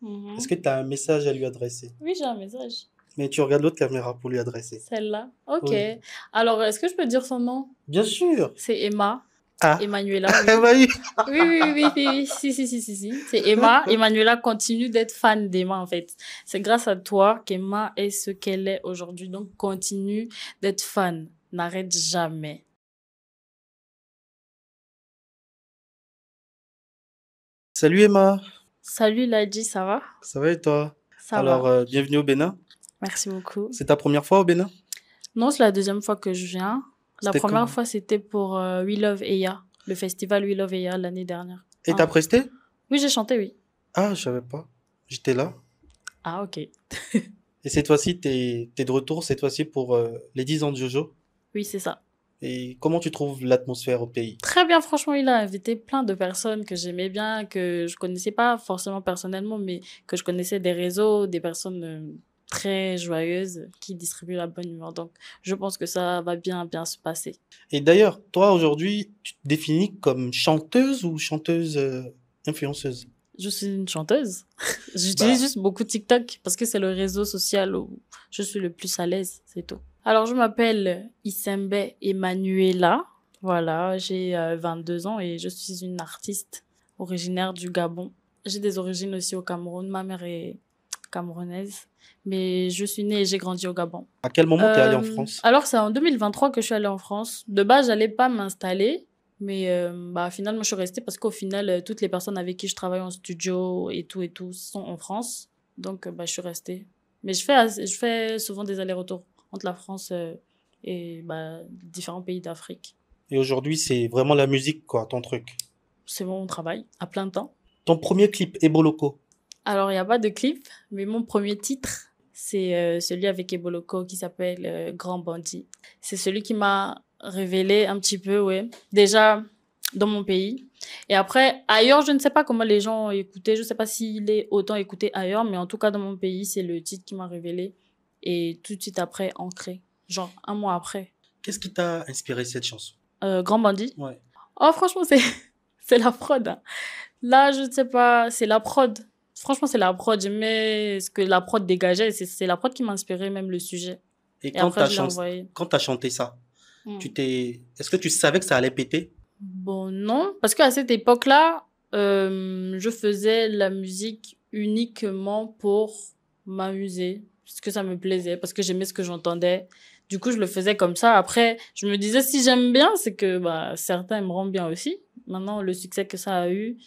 Est-ce que tu as un message à lui adresser? Oui, j'ai un message. Mais tu regardes l'autre caméra pour lui adresser. Celle-là. Ok. Oui. Alors, est-ce que je peux dire son nom? Bien sûr. C'est Emma. Ah, Emanuela, elle oui. m'a eu. Oui, oui, oui, oui, oui. Si, si, si, si, si. C'est Emma. Emanuela continue d'être fan d'Emma, en fait. C'est grâce à toi qu'Emma est ce qu'elle est aujourd'hui. Donc, continue d'être fan. N'arrête jamais. Salut Emma, Salut, Ladji, ça va? ça va et toi? Ça Alors, va. bienvenue au Bénin. Merci beaucoup. C'est ta première fois au Bénin? Non, c'est la deuxième fois que je viens. La C'était première quand? fois, c'était pour We Love Eya, le festival We Love Eya l'année dernière. Et t'as presté? Oui, j'ai chanté, oui. Ah, je savais pas. J'étais là. Ah, ok. Et cette fois-ci, t'es de retour, cette fois-ci pour les 10 ans de Jojo. Oui, c'est ça. Et comment tu trouves l'atmosphère au pays? Très bien, franchement, il a invité plein de personnes que j'aimais bien, que je connaissais pas forcément personnellement, mais que je connaissais des réseaux, des personnes très joyeuses qui distribuent la bonne humeur. Donc, je pense que ça va bien, bien se passer. Et d'ailleurs, toi aujourd'hui, tu te définis comme chanteuse ou chanteuse influenceuse? Je suis une chanteuse. J'utilise Bah, juste beaucoup TikTok parce que c'est le réseau social où je suis le plus à l'aise, c'est tout. Alors, je m'appelle Isembe Emanuela. Voilà, j'ai 22 ans et je suis une artiste originaire du Gabon. J'ai des origines aussi au Cameroun. Ma mère est camerounaise, mais je suis née et j'ai grandi au Gabon. à quel moment t'es allée en France? Alors, c'est en 2023 que je suis allée en France. De base, j'allais pas m'installer, mais bah, finalement, je suis restée parce qu'au final, toutes les personnes avec qui je travaille en studio et tout sont en France. Donc, bah, je suis restée. Mais je fais souvent des allers-retours entre la France et bah, différents pays d'Afrique. Et aujourd'hui, c'est vraiment la musique, quoi, ton truc. C'est mon travail, à plein temps. Ton premier clip, Eboloko. Alors, il n'y a pas de clip, mais mon premier titre, c'est celui avec Eboloko qui s'appelle Grand Bandit. C'est celui qui m'a révélé un petit peu, ouais. Déjà, dans mon pays. Et après, ailleurs, je ne sais pas comment les gens ont écouté. Je ne sais pas s'il est autant écouté ailleurs, mais en tout cas, dans mon pays, c'est le titre qui m'a révélé. Et tout de suite après, ancré. Genre, un mois après. Qu'est-ce qui t'a inspiré cette chanson? Grand Bandit. Ouais. Oh, franchement, c'est, c'est la prod, hein. Là, je ne sais pas, c'est la prod. Franchement, c'est la prod. J'aimais ce que la prod dégageait. C'est la prod qui m'a inspiré, même le sujet. Et Et après, je l'ai envoyé. quand t'as chanté ça, Hmm. est-ce que tu savais que ça allait péter? Bon, non. Parce qu'à cette époque-là, je faisais la musique uniquement pour m'amuser. Parce que ça me plaisait, parce que j'aimais ce que j'entendais. Du coup, je le faisais comme ça. Après, je me disais, si j'aime bien, c'est que bah, certains aimeront bien aussi. Maintenant, le succès que ça a eu,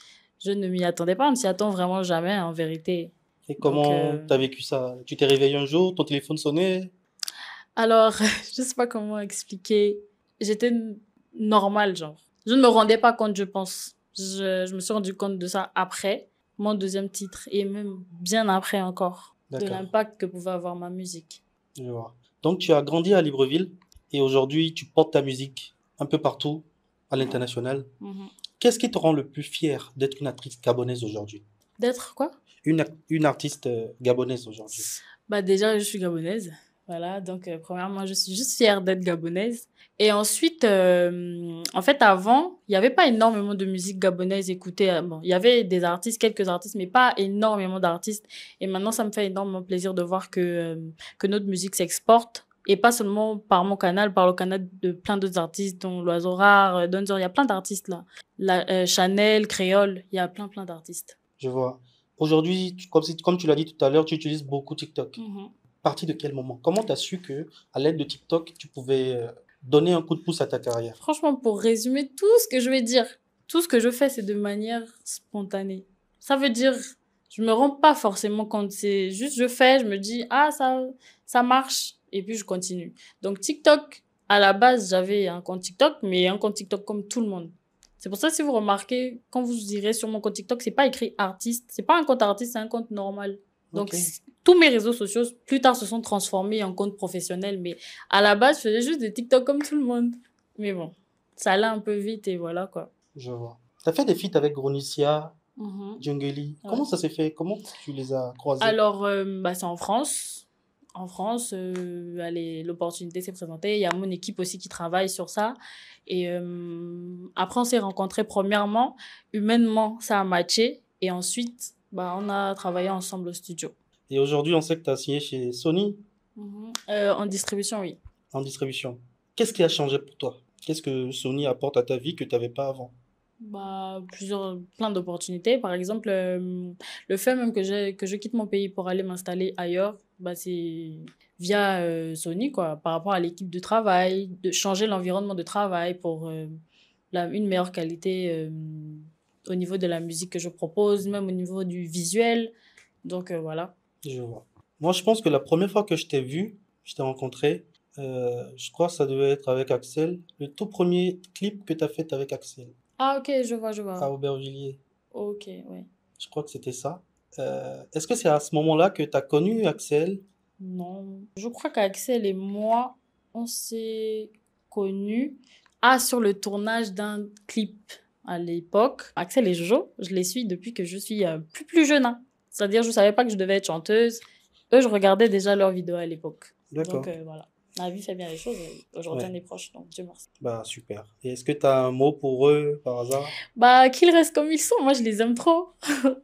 je ne m'y attendais pas. On ne s'y attend vraiment jamais, en vérité. Et Donc, comment t'as vécu ça? Tu t'es réveillé un jour, ton téléphone sonnait? alors, je sais pas comment expliquer. J'étais normale, genre. Je ne me rendais pas compte, je pense. Je me suis rendu compte de ça après mon deuxième titre et même bien après encore, de D'accord, l'impact que pouvait avoir ma musique. je vois. Donc tu as grandi à Libreville et aujourd'hui tu portes ta musique un peu partout à l'international. Mhm. Qu'est-ce qui te rend le plus fier d'être une actrice gabonaise aujourd'hui? D'être quoi? Une artiste gabonaise aujourd'hui. Bah déjà, je suis gabonaise. Voilà, donc premièrement, je suis juste fière d'être gabonaise. Et ensuite, en fait, avant, il n'y avait pas énormément de musique gabonaise écoutée. Bon, il y avait des artistes, quelques artistes, mais pas énormément d'artistes. Et maintenant, ça me fait énormément plaisir de voir que notre musique s'exporte. Et pas seulement par mon canal, par le canal de plein d'autres artistes, dont L'Oiseau Rare, Donzer, il y a plein d'artistes là. Chanel, Créole, il y a plein, plein d'artistes. Je vois. Aujourd'hui, comme tu l'as dit tout à l'heure, tu utilises beaucoup TikTok. Mhm. Parti de quel moment? Comment tu as su que, à l'aide de TikTok, tu pouvais donner un coup de pouce à ta carrière? Franchement, pour résumer tout ce que je vais dire, tout ce que je fais, c'est de manière spontanée. Ça veut dire, je me rends pas forcément compte. C'est juste, je fais, je me dis, ah, ça marche. Et puis, je continue. Donc, TikTok, à la base, j'avais un compte TikTok, mais un compte TikTok comme tout le monde. C'est pour ça, si vous remarquez, quand vous irez sur mon compte TikTok, c'est pas écrit artiste. C'est pas un compte artiste, c'est un compte normal. Donc, Ok, tous mes réseaux sociaux, plus tard, se sont transformés en compte professionnel. Mais à la base, je faisais juste des TikTok comme tout le monde. Mais bon, ça allait un peu vite et voilà quoi. je vois. Tu as fait des feats avec Gronissia, Mhm. Djungeli. Ouais. Comment ça s'est fait? Comment tu les as croisés? Alors, bah, c'est en France. En France, allez, l'opportunité s'est présentée. Il y a mon équipe aussi qui travaille sur ça. Et après, on s'est rencontrés premièrement. Humainement, ça a matché. Et ensuite, On a travaillé ensemble au studio. Et aujourd'hui, on sait que tu as signé chez Sony En distribution, oui. en distribution. Qu'est-ce qui a changé pour toi? Qu'est-ce que Sony apporte à ta vie que tu n'avais pas avant? Plein d'opportunités. Par exemple, le fait même que je quitte mon pays pour aller m'installer ailleurs, c'est via Sony, quoi, par rapport à l'équipe de travail, de changer l'environnement de travail pour une meilleure qualité au niveau de la musique que je propose, même au niveau du visuel. Donc, voilà. Je vois. Moi, je pense que la première fois que je t'ai rencontré, je crois que ça devait être avec Axel. Le tout premier clip que tu as fait avec Axel Ah, ok, je vois, je à vois. Aubervilliers. Ok, ouais. Je crois que c'était ça. Est-ce que c'est à ce moment-là que tu as connu Axel? Non. Je crois qu'Axel et moi, on s'est connus sur le tournage d'un clip à l'époque. Axel et Jojo, je les suis depuis que je suis plus jeune, hein. C'est-à-dire, je savais pas que je devais être chanteuse. Eux, je regardais déjà leurs vidéos à l'époque. Donc, D'accord. voilà. La vie fait bien les choses. Et aujourd'hui, on Ouais. est proches, donc Dieu merci. Bah, super. Et est-ce que tu as un mot pour eux par hasard? Qu'ils restent comme ils sont. Moi, je les aime trop.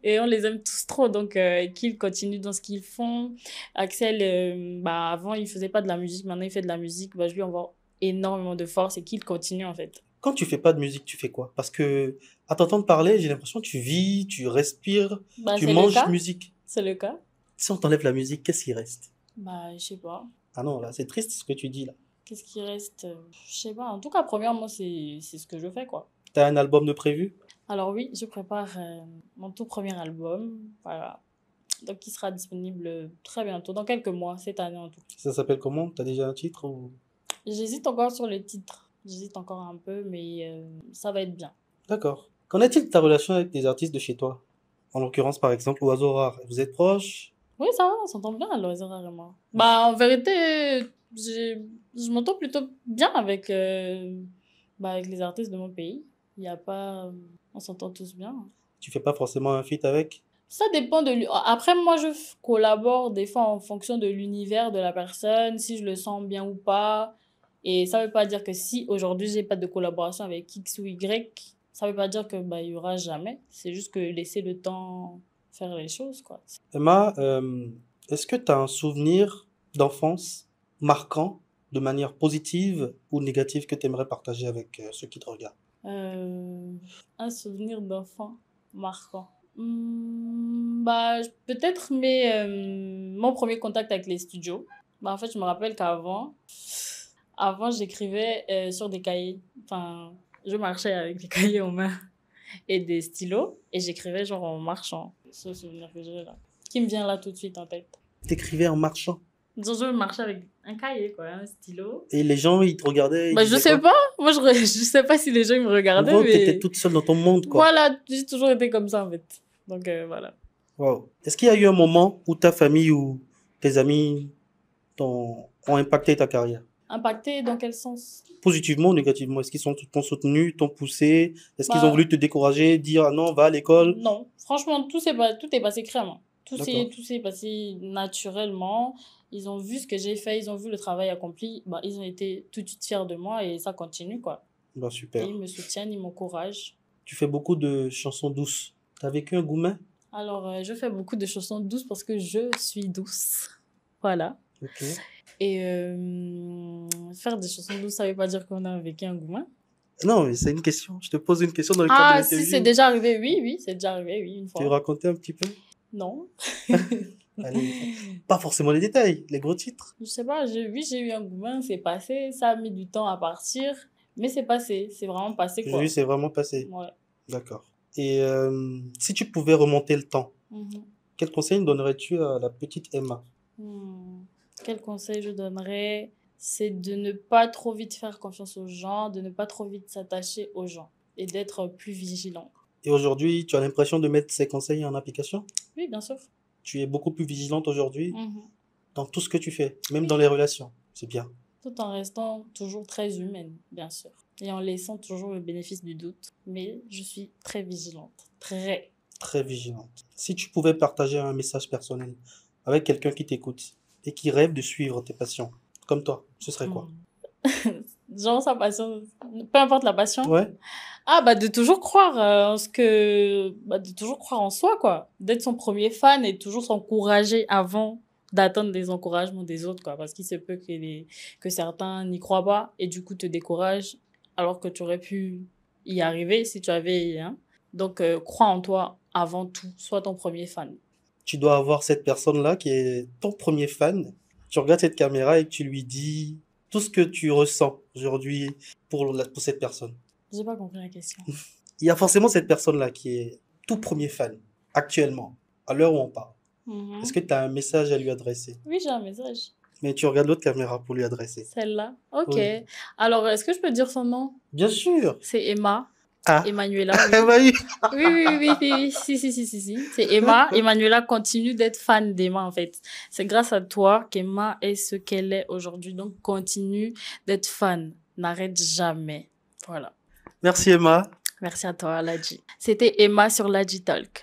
Et on les aime tous trop. Donc, qu'ils continuent dans ce qu'ils font. Axel, avant, il faisait pas de la musique. Maintenant, il fait de la musique. Je lui envoie énormément de force et qu'il continue, en fait. Quand tu fais pas de musique, tu fais quoi? Parce que, à t'entendre parler, j'ai l'impression que tu vis, tu respires, tu C'est le manges cas. musique. C'est le cas. Si on t'enlève la musique, qu'est-ce qui reste? Je sais pas. Ah non, là, c'est triste ce que tu dis là. Qu'est-ce qui reste? Je sais pas. En tout cas, premièrement, c'est ce que je fais, quoi. T'as un album de prévu? Alors oui, je prépare mon tout premier album. Voilà. Donc, qui sera disponible très bientôt, dans quelques mois, cette année en tout cas. Ça s'appelle comment? T'as déjà un titre ou... J'hésite encore sur le titre. J'hésite encore un peu, mais ça va être bien. D'accord. Qu'en est-il de ta relation avec des artistes de chez toi? En l'occurrence, par exemple, Oiseau Rare. Vous êtes proches? Oui, ça va, on s'entend bien, alors, les horaires et moi. En vérité, je m'entends plutôt bien avec les artistes de mon pays. Il y a pas... On s'entend tous bien. Tu fais pas forcément un feat avec? Ça dépend de lui. Après, moi, collabore des fois en fonction de l'univers de la personne, si je le sens bien ou pas. Et ça veut pas dire que si aujourd'hui j'ai pas de collaboration avec X ou Y, ça veut pas dire que il y aura jamais. C'est juste que laisser le temps faire les choses, quoi. Emma, est-ce que tu as un souvenir d'enfance marquant de manière positive ou négative que tu aimerais partager avec ceux qui te regardent? Euh, un souvenir d'enfant marquant. Peut-être mon premier contact avec les studios. En fait, je me rappelle avant, j'écrivais sur des cahiers. Enfin, je marchais avec des cahiers en main et des stylos et j'écrivais genre en marchant. C'est le souvenir que j'ai là. Qui me vient là tout de suite en tête. T'écrivais en marchant. Genre, je marchais avec un cahier, quoi, un stylo. Et les gens, ils te regardaient, ils Je disaient sais quoi? pas. Moi, je sais pas si les gens me En regardaient, gros, t'étais mais toute seule dans ton monde, quoi. voilà, j'ai toujours été comme ça en fait. Donc voilà. Wow. Est-ce qu'il y a eu un moment où ta famille ou tes amis ont impacté ta carrière? Impacté dans quel sens? Positivement ou négativement? Est-ce qu'ils t'ont soutenu, t'ont poussé? Est-ce qu'ils ont Bah, voulu te décourager, dire, ah non, va à l'école? non. Franchement, tout est passé crème. D'accord. Tout s'est passé naturellement. Ils ont vu ce que j'ai fait, ils ont vu le travail accompli. Ils ont été tout de suite fiers de moi et ça continue, quoi. Bah, Et super. ils me soutiennent, ils m'encouragent. Tu fais beaucoup de chansons douces. T'as vécu un Goumin? Alors, je fais beaucoup de chansons douces parce que je suis douce. Voilà. Ok. Et faire des chansons douces, ça veut pas dire qu'on a vécu un gourmand. Non, mais c'est une question. Je te pose une question dans le cadre de Si c'est l'interview. déjà arrivé, oui, c'est déjà arrivé, oui, une Tu veux fois. raconter un petit peu? Non. Allez, pas forcément les détails, les gros titres. Je sais pas, j'ai eu un gourmand, c'est passé, ça a mis du temps à partir, mais c'est passé, c'est vraiment passé, J'ai vu, quoi. c'est vraiment passé. Ouais. D'accord. Et si tu pouvais remonter le temps, Mhm. quel conseil donnerais-tu à la petite Emma? Hmm. Quel conseil je donnerais? C'est de ne pas trop vite faire confiance aux gens, de ne pas trop vite s'attacher aux gens et d'être plus vigilant. Et aujourd'hui, tu as l'impression de mettre ces conseils en application? Oui, bien sûr. Tu es beaucoup plus vigilante aujourd'hui Mhm. dans tout ce que tu fais, même dans Oui. les relations. C'est bien. Tout en restant toujours très humaine, bien sûr. Et en laissant toujours le bénéfice du doute. Mais je suis très vigilante. Très. Très vigilante. Si tu pouvais partager un message personnel avec quelqu'un qui t'écoute et qui rêve de suivre tes passions, comme toi, ce serait quoi? Hmm. Genre, sa passion, peu importe la passion. Ouais. Ah, bah, de toujours croire en ce que, bah, de toujours croire en soi, quoi. D'être son premier fan et toujours s'encourager avant d'attendre des encouragements des autres, quoi. Parce qu'il se peut que certains n'y croient pas et du coup te découragent alors que tu aurais pu y arriver si tu avais, hein. Donc, crois en toi avant tout. Sois ton premier fan. Tu dois avoir cette personne-là qui est ton premier fan. Tu regardes cette caméra et tu lui dis tout ce que tu ressens aujourd'hui pour cette personne. J'ai pas compris la question. Il y a forcément cette personne-là qui est tout premier fan, actuellement, à l'heure où on parle. Est-ce Mhm. que tu as un message à lui adresser? Oui, j'ai un message. Mais tu regardes l'autre caméra pour lui adresser. Celle-là. Ok. Oui. Alors, est-ce que je peux dire son nom? Bien sûr. C'est Emma. Ah, Emanuela, ah oui. bah oui. Oui, oui, oui, oui, oui, oui. Si, si, si, si, si. C'est Emma. Emanuela continue d'être fan d'Emma, en fait. C'est grâce à toi qu'Emma est ce qu'elle est aujourd'hui. Donc, continue d'être fan. N'arrête jamais. Voilà. Merci Emma. Merci à toi, Ladji. C'était Emma sur Ladji Talk.